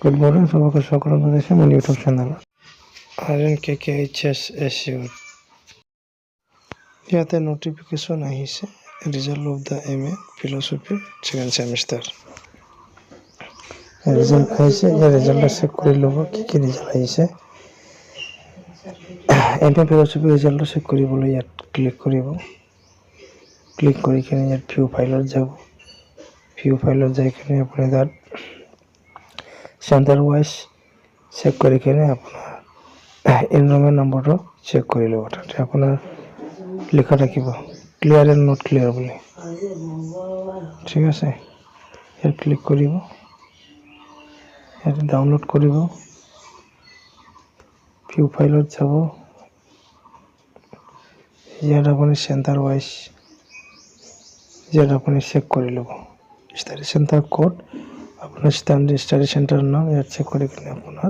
Good morning সবাইকে স্বাগত জানাচ্ছি আমার ইউটিউব চ্যানেল RNKKHS Assured। ইয়াতে নোটিফিকেশ্যন আহিছে result of the MA philosophy second semester. Result আহিছে, ইয়াৰ ৰিজাল্টটো চেক কৰি ল'ব কি কি ৰিজাল্ট আহিছে। MA ফিলচফি ৰিজাল্টটো চেক কৰিবলৈ ইয়াত ক্লিক কৰিব। ক্লিক কৰি কিনে ইয়াত ভিউ ফাইলত যাব। ভিউ ফাইলত যাই কিনে আপুনি তাত सेंटर वाइज चेक करी अपना एनरोलमेंट नम्बर चेक कर लो। अपना लिखा रखिब क्लियर एंड नॉट क्लियर बोली, ठीक है। यार क्लिक करिब, यार डाउनलोड करिब, व्यू फाइलत যাব, यार अपनी सेंटर वाइज यार अपनी चेक कर लो। स्टडी सेंटर कोड अपना स्टडी सेंटर नाम यार चेक कर अपना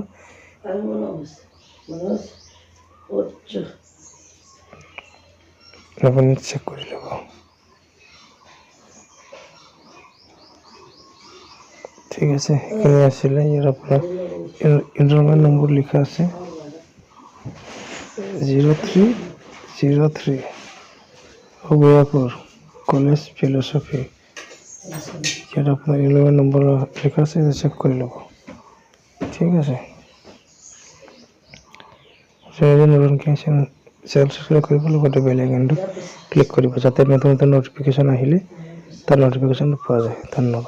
अपनी चेक कर लो। ठीक है, यार अपना एनरोलमेंट नम्बर लिखा আছে 0303 अभयापुर कॉलेज फिलोसफी। यार अपना एनरोलमेंट नम्बर लिखा আছে, चेक कर लो। ठीक है, चैनल सब्सक्राइब कर बेल आइकन क्लिक कर जाते नतुन नोटिफिकेशन आहिले तार नोटिफिकेशन पा जाए। धन्यवाद।